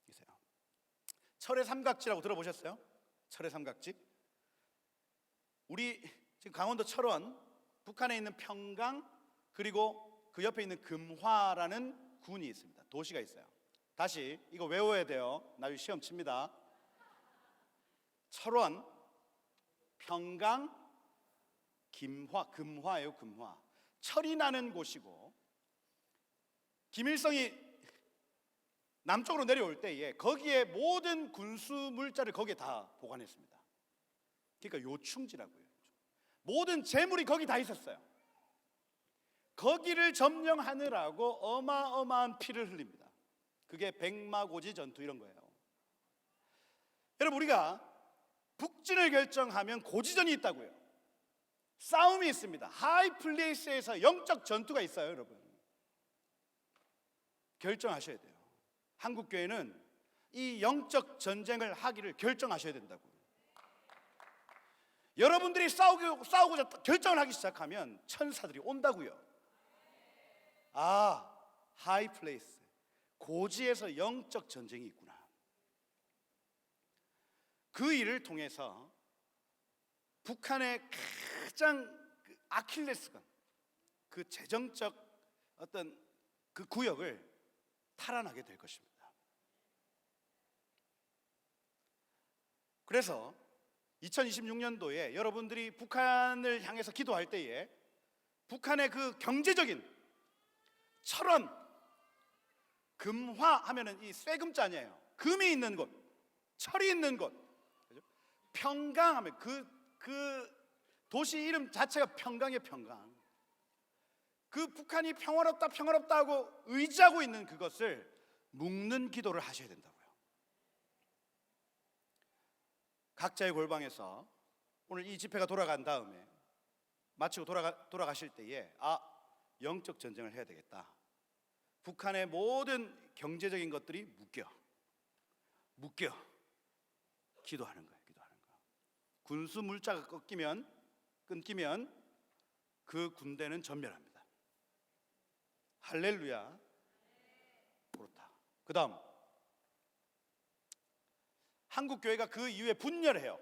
보세요. 철의 삼각지라고 들어보셨어요? 철의 삼각지? 우리 지금 강원도 철원, 북한에 있는 평강, 그리고 그 옆에 있는 금화라는 군이 있습니다. 도시가 있어요. 다시 이거 외워야 돼요. 나중에 시험 칩니다. 철원, 평강, 금화예요. 금화. 철이 나는 곳이고, 김일성이 남쪽으로 내려올 때에 거기에 모든 군수 물자를 거기에 다 보관했습니다. 그러니까 요충지라고요. 모든 재물이 거기 다 있었어요. 거기를 점령하느라고 어마어마한 피를 흘립니다. 그게 백마고지 전투 이런 거예요. 여러분, 우리가 북진을 결정하면 고지전이 있다고요. 싸움이 있습니다. 하이플레이스에서 영적 전투가 있어요. 여러분, 결정하셔야 돼요. 한국교회는 이 영적 전쟁을 하기를 결정하셔야 된다고요. 여러분들이 싸우고자 결정을 하기 시작하면 천사들이 온다고요. 하이플레이스, 고지에서 영적 전쟁이 있구나. 그 일을 통해서 북한의 가장 아킬레스건, 그 재정적 어떤 그 구역을 탈환하게 될 것입니다. 그래서 2026년도에 여러분들이 북한을 향해서 기도할 때에 북한의 그 경제적인 철원, 금화 하면은 이 쇠금자 아니에요. 금이 있는 곳, 철이 있는 곳. 평강 하면 그 도시 이름 자체가 평강이에요. 평강. 그 북한이 평화롭다 하고 의지하고 있는 그것을 묶는 기도를 하셔야 된다고요. 각자의 골방에서 오늘 이 집회가 돌아간 다음에 마치고 돌아가실 때에 영적 전쟁을 해야 되겠다. 북한의 모든 경제적인 것들이 묶여 기도하는 거예요. 군수 물자가 끊기면 그 군대는 전멸합니다. 할렐루야. 그렇다. 그 다음, 한국교회가 그 이후에 분열해요.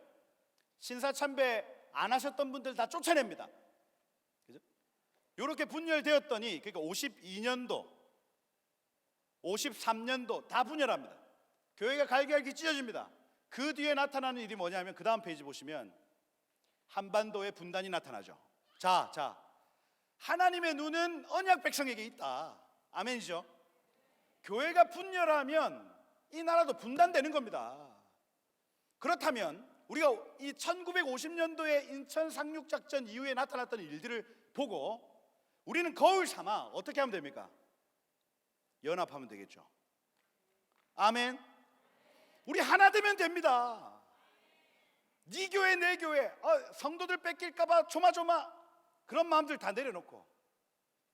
신사참배 안 하셨던 분들 다 쫓아냅니다. 그죠? 이렇게 분열되었더니, 그러니까 52년도 53년도 다 분열합니다. 교회가 갈기갈기 찢어집니다. 그 뒤에 나타나는 일이 뭐냐면, 그 다음 페이지 보시면 한반도의 분단이 나타나죠. 자, 하나님의 눈은 언약 백성에게 있다. 아멘이죠? 교회가 분열하면 이 나라도 분단되는 겁니다. 그렇다면 우리가 이 1950년도에 인천 상륙작전 이후에 나타났던 일들을 보고 우리는 거울 삼아 어떻게 하면 됩니까? 연합하면 되겠죠. 아멘. 우리 하나 되면 됩니다. 네 교회 내 교회, 성도들 뺏길까봐 조마조마 그런 마음들 다 내려놓고,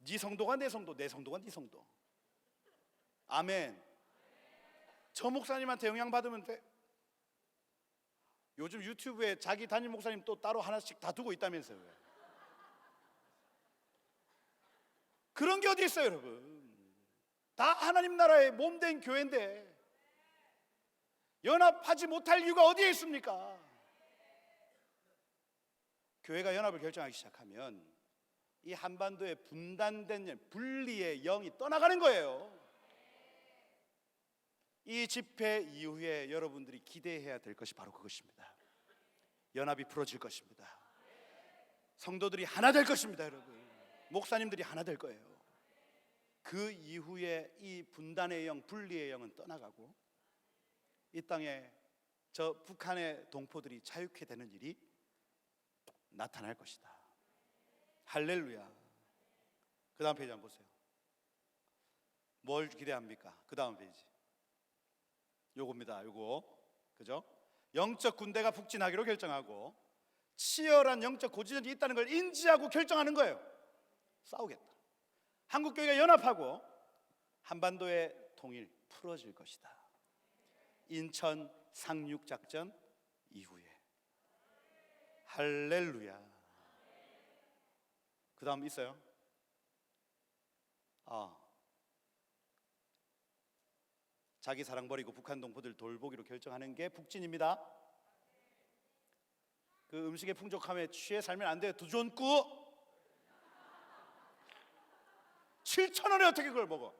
네 성도가 내 성도, 내 성도가 네 성도. 아멘. 저 목사님한테 영향 받으면 돼. 요즘 유튜브에 자기 담임 목사님 또 따로 하나씩 다 두고 있다면서요. 그런 게 어디 있어요, 여러분? 다 하나님 나라의 몸된 교회인데 연합하지 못할 이유가 어디에 있습니까? 교회가 연합을 결정하기 시작하면 이 한반도의 분단된 분리의 영이 떠나가는 거예요. 이 집회 이후에 여러분들이 기대해야 될 것이 바로 그것입니다. 연합이 풀어질 것입니다. 성도들이 하나 될 것입니다. 여러분, 목사님들이 하나 될 거예요. 그 이후에 이 분단의 영, 분리의 영은 떠나가고 이 땅에 저 북한의 동포들이 자유케 되는 일이 나타날 것이다. 할렐루야. 그 다음 페이지 한번 보세요. 뭘 기대합니까? 그 다음 페이지. 요겁니다. 요거. 그죠? 영적 군대가 북진하기로 결정하고 치열한 영적 고지전이 있다는 걸 인지하고 결정하는 거예요. 싸우겠다. 한국교회가 연합하고 한반도의 통일 풀어질 것이다. 인천 상륙작전 이후에. 할렐루야. 그 다음 있어요? 자기 사랑 버리고 북한 동포들 돌보기로 결정하는 게 북진입니다. 그 음식의 풍족함에 취해 살면 안 돼요. 두존꾸 7,000원에 어떻게 그걸 먹어?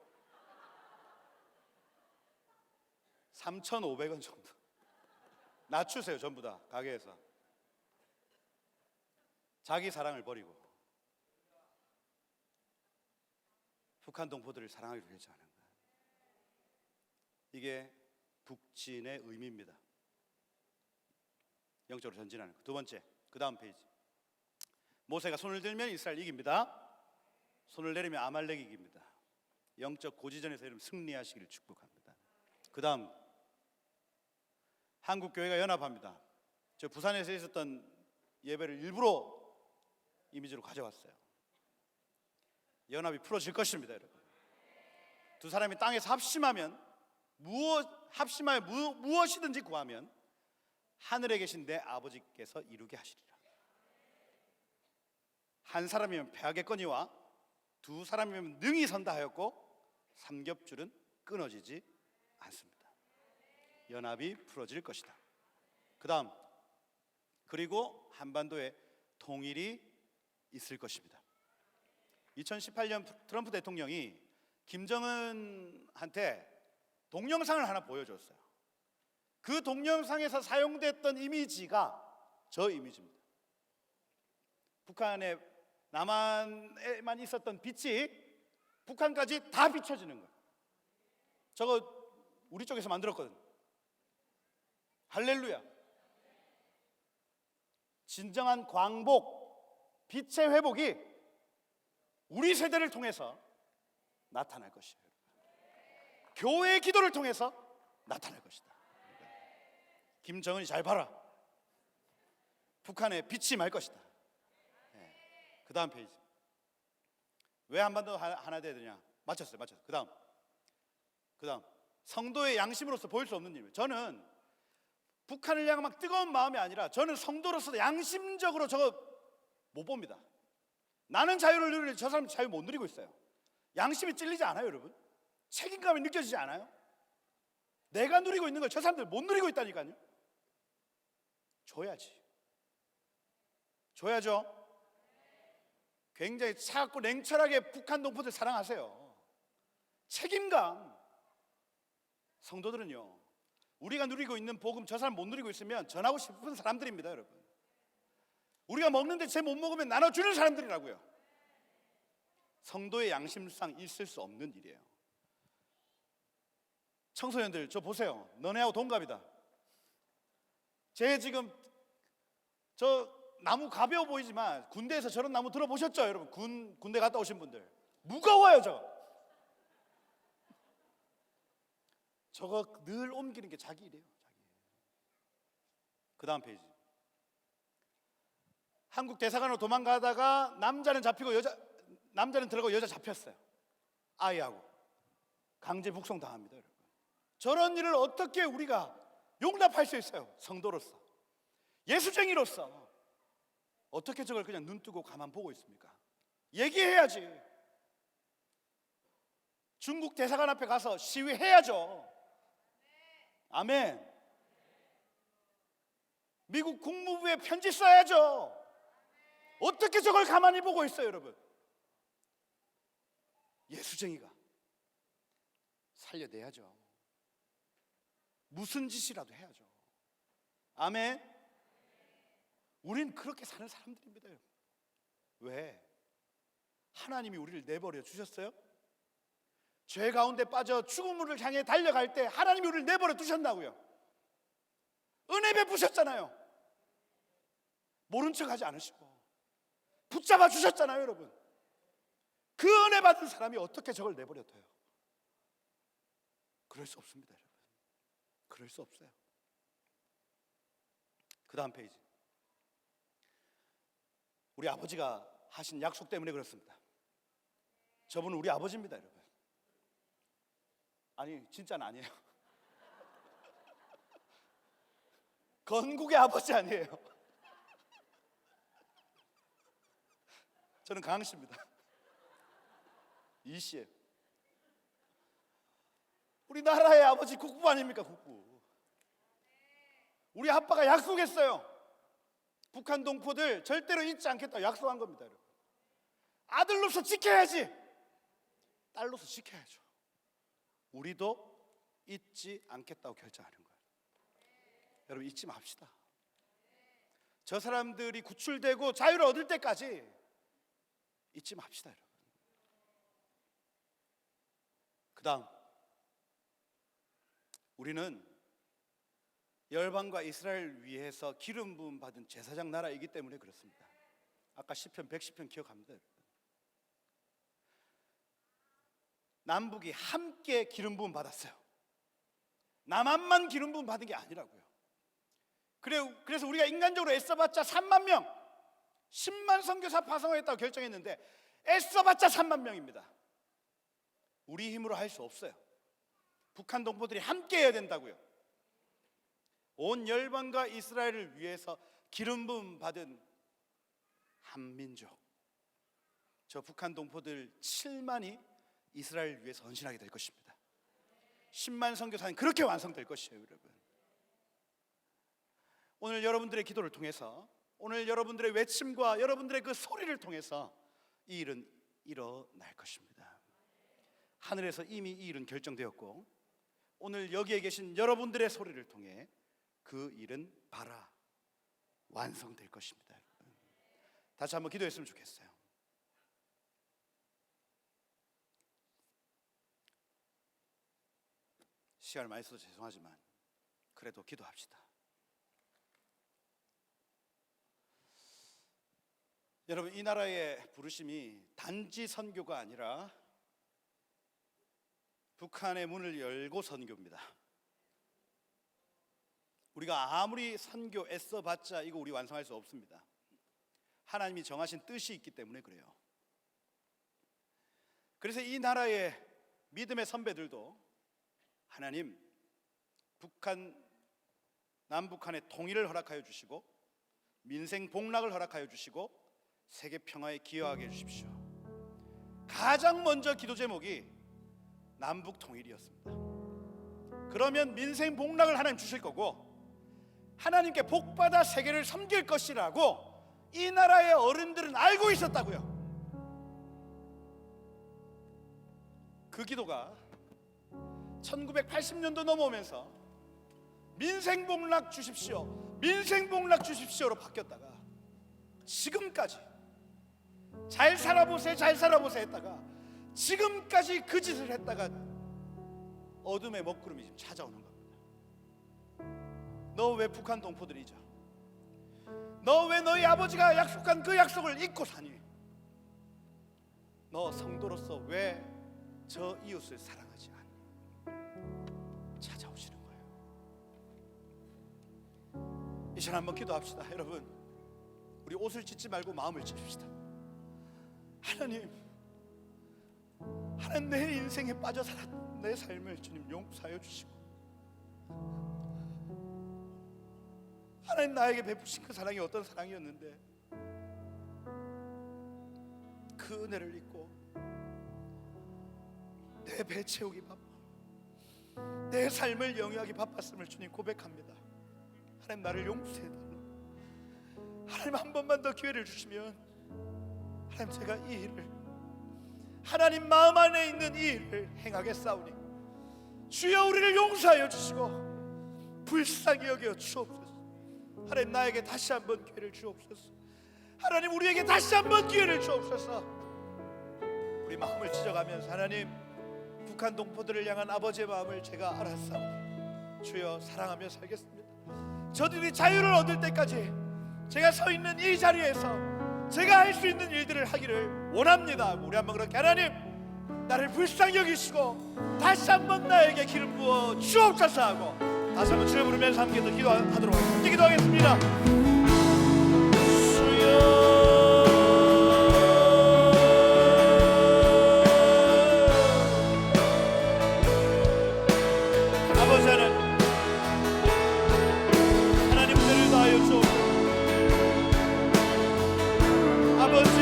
3,500원 정도 낮추세요. 전부 다 가게에서. 자기 사랑을 버리고 북한 동포들을 사랑하기로 결정하는 거예요. 이게 북진의 의미입니다. 영적으로 전진하는 거. 두 번째, 그 다음 페이지. 모세가 손을 들면 이스라엘 이깁니다. 손을 내리면 아말렉 이깁니다. 영적 고지전에서 여러분 승리하시기를 축복합니다. 그 다음, 한국교회가 연합합니다. 저 부산에서 있었던 예배를 일부러 이미지로 가져왔어요. 연합이 풀어질 것입니다, 여러분. 두 사람이 땅에서 합심하면 무엇이든지 구하면 하늘에 계신 내 아버지께서 이루게 하시리라. 한 사람이면 패하겠거니와 두 사람이면 능히 선다 하였고 삼겹줄은 끊어지지 않습니다. 연합이 풀어질 것이다. 그 다음, 그리고 한반도에 통일이 있을 것입니다. 2018년 트럼프 대통령이 김정은한테 동영상을 하나 보여줬어요. 그 동영상에서 사용됐던 이미지가 저 이미지입니다. 북한의 남한에만 있었던 빛이 북한까지 다 비춰지는 거예요. 저거 우리 쪽에서 만들었거든요. 할렐루야. 진정한 광복, 빛의 회복이 우리 세대를 통해서 나타날 것이에요. 교회의 기도를 통해서 나타날 것이다. 김정은이 잘 봐라. 북한에 빛이 말 것이다. 그 다음 페이지. 왜 한반도 하나 돼야 되냐? 맞췄어요. 그 다음 성도의 양심으로서 보일 수 없는 일이에요. 저는 북한을 향한 막 뜨거운 마음이 아니라 저는 성도로서 양심적으로 저거 못 봅니다. 나는 자유를 누리는데 저 사람 자유 못 누리고 있어요. 양심이 찔리지 않아요, 여러분? 책임감이 느껴지지 않아요? 내가 누리고 있는 걸 저 사람들 못 누리고 있다니까요. 줘야죠. 굉장히 차갑고 냉철하게 북한 동포들 사랑하세요. 책임감. 성도들은요, 우리가 누리고 있는 복음 저 사람 못 누리고 있으면 전하고 싶은 사람들입니다, 여러분. 우리가 먹는데 쟤 못 먹으면 나눠주는 사람들이라고요. 성도의 양심상 있을 수 없는 일이에요. 청소년들 저 보세요. 너네하고 동갑이다. 쟤 지금 저 나무 가벼워 보이지만 군대에서 저런 나무 들어보셨죠, 여러분? 군대 갔다 오신 분들 무거워요. 저거 늘 옮기는 게 자기 일이에요. 그 다음 페이지. 한국 대사관으로 도망가다가 남자는 들어가고 여자 잡혔어요. 아이하고 강제 북송 당합니다, 여러분. 저런 일을 어떻게 우리가 용납할 수 있어요? 성도로서, 예수쟁이로서 어떻게 저걸 그냥 눈 뜨고 가만 보고 있습니까? 얘기해야지. 중국 대사관 앞에 가서 시위해야죠. 아멘. 미국 국무부에 편지 써야죠. 어떻게 저걸 가만히 보고 있어요, 여러분? 예수쟁이가 살려내야죠. 무슨 짓이라도 해야죠. 아멘. 우린 그렇게 사는 사람들입니다, 여러분. 왜? 하나님이 우리를 내버려 주셨어요? 죄 가운데 빠져 죽음을 향해 달려갈 때 하나님이 우리를 내버려 두셨나고요? 은혜 베푸셨잖아요. 모른 척 하지 않으시고 붙잡아 주셨잖아요, 여러분. 그 은혜 받은 사람이 어떻게 저걸 내버려 둬요? 그럴 수 없습니다, 여러분. 그럴 수 없어요. 그 다음 페이지. 우리 아버지가 하신 약속 때문에 그렇습니다. 저분은 우리 아버지입니다, 여러분. 아니, 진짜는 아니에요. 건국의 아버지 아니에요. 저는 강씨입니다. 이씨예요. 우리나라의 아버지 국부 아닙니까? 국부. 우리 아빠가 약속했어요. 북한 동포들 절대로 잊지 않겠다고 약속한 겁니다. 여러분. 아들로서 지켜야지, 딸로서 지켜야죠. 우리도 잊지 않겠다고 결정하는 거예요. 여러분, 잊지 맙시다. 저 사람들이 구출되고 자유를 얻을 때까지 잊지 맙시다. 여러분. 그 다음, 우리는 열방과 이스라엘을 위해서 기름 부음 받은 제사장 나라이기 때문에 그렇습니다. 아까 시편 110편 기억합니다. 남북이 함께 기름 부음 받았어요. 남한만 기름 부음 받은 게 아니라고요. 그래서 우리가 인간적으로 애써봤자 3만 명, 10만 선교사 파송하겠다고 결정했는데 애써봤자 3만 명입니다. 우리 힘으로 할 수 없어요. 북한 동포들이 함께 해야 된다고요. 온 열방과 이스라엘을 위해서 기름 부음 받은 한민족, 저 북한 동포들 7만이 이스라엘을 위해서 헌신하게 될 것입니다. 10만 선교사는 그렇게 완성될 것이에요. 여러분, 오늘 여러분들의 기도를 통해서, 오늘 여러분들의 외침과 여러분들의 그 소리를 통해서 이 일은 일어날 것입니다. 하늘에서 이미 이 일은 결정되었고, 오늘 여기에 계신 여러분들의 소리를 통해 그 일은 바라 완성될 것입니다. 다시 한번 기도했으면 좋겠어요. 시간을 많이 써서 죄송하지만 그래도 기도합시다. 여러분, 이 나라의 부르심이 단지 선교가 아니라 북한의 문을 열고 선교입니다. 우리가 아무리 선교 애써봤자 이거 우리 완성할 수 없습니다. 하나님이 정하신 뜻이 있기 때문에 그래요. 그래서 이 나라의 믿음의 선배들도 하나님, 남북한의 통일을 허락하여 주시고 민생 복락을 허락하여 주시고 세계 평화에 기여하게 해주십시오. 가장 먼저 기도 제목이 남북 통일이었습니다. 그러면 민생 복락을 하나님 주실 거고 하나님께 복받아 세계를 섬길 것이라고 이 나라의 어른들은 알고 있었다고요. 그 기도가 1980년도 넘어오면서 민생 복락 주십시오, 민생 복락 주십시오로 바뀌었다가 지금까지 잘 살아보세, 잘 살아보세 했다가 지금까지 그 짓을 했다가 어둠의 먹구름이 지금 찾아오는 겁니다. 너 왜 북한 동포들 잊어? 너 왜 너희 아버지가 약속한 그 약속을 잊고 사니? 너 성도로서 왜 저 이웃을 사랑하지 않니? 찾아오시는 거예요. 이 시간 한번 기도합시다. 여러분, 우리 옷을 찢지 말고 마음을 찢읍시다. 하나님, 내 인생에 빠져 살았던 내 삶을 주님 용서하여 주시고, 하나님 나에게 베푸신 그 사랑이 어떤 사랑이었는데 그 은혜를 잊고 내 배 채우기 바빠, 내 삶을 영위하기 바빴음을 주님 고백합니다. 하나님, 나를 용서해달라. 하나님, 한 번만 더 기회를 주시면 하나님, 제가 이 일을, 하나님 마음 안에 있는 이 일을 행하겠사오니 주여 우리를 용서하여 주시고 불쌍히 여겨 주옵소서. 하나님, 나에게 다시 한번 기회를 주옵소서. 하나님, 우리에게 다시 한번 기회를 주옵소서. 우리 마음을 찢어가면서 하나님, 북한 동포들을 향한 아버지의 마음을 제가 알았사오니 주여 사랑하며 살겠습니다. 저들이 자유를 얻을 때까지 제가 서 있는 이 자리에서 제가 할 수 있는 일들을 하기를 원합니다. 우리 한번 그렇게, 하나님 나를 불쌍히 여기시고 다시 한번 나에게 기름 부어 주옵소서 하고 다시 한번 주여 부르면서 함께 기도하도록 하겠습니다. 기도하겠습니다. 주여, 아버지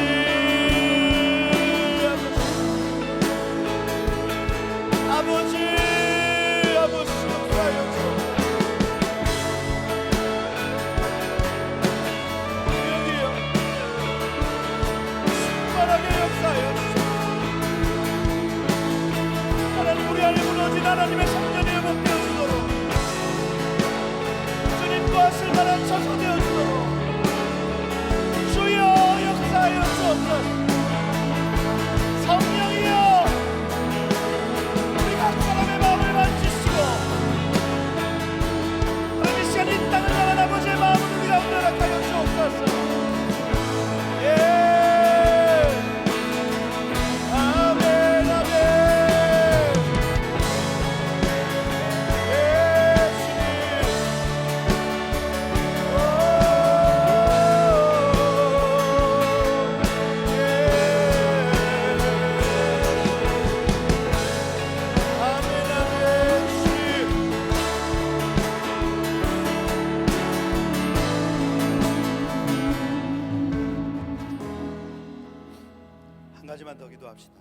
가지만 더 기도합시다.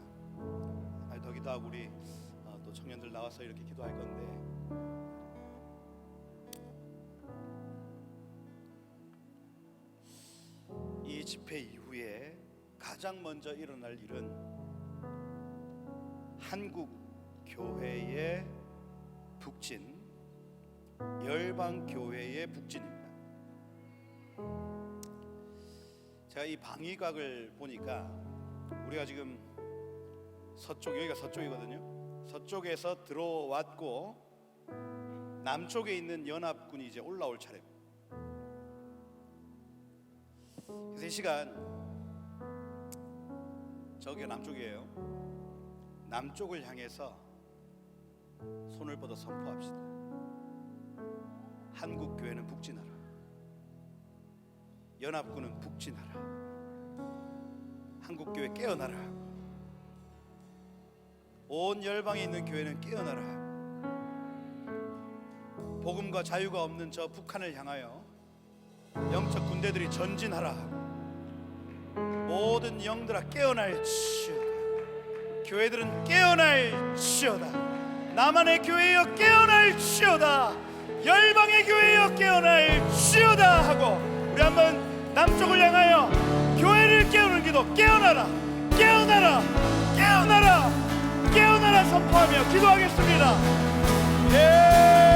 더 기도하고 우리 또 청년들 나와서 이렇게 기도할 건데, 이 집회 이후에 가장 먼저 일어날 일은 한국 교회의 북진, 열방 교회의 북진입니다. 제가 이 방위각을 보니까 우리가 지금 서쪽, 여기가 서쪽이거든요. 서쪽에서 들어왔고 남쪽에 있는 연합군이 이제 올라올 차례입니다. 그래서 이 시간, 저기가 남쪽이에요. 남쪽을 향해서 손을 뻗어 선포합시다. 한국교회는 북진하라. 연합군은 북진하라. 한국교회 깨어나라. 온 열방에 있는 교회는 깨어나라. 복음과 자유가 없는 저 북한을 향하여 영적 군대들이 전진하라. 모든 영들아 깨어날지어다. 교회들은 깨어날지어다. 나만의 교회여 깨어날지어다. 열방의 교회여 깨어날지어다 하고, 우리 한번 남쪽을 향하여 교회를 깨우는 기도, 깨어나라, 깨어나라, 깨어나라, 깨어나라 선포하며 기도하겠습니다. 예.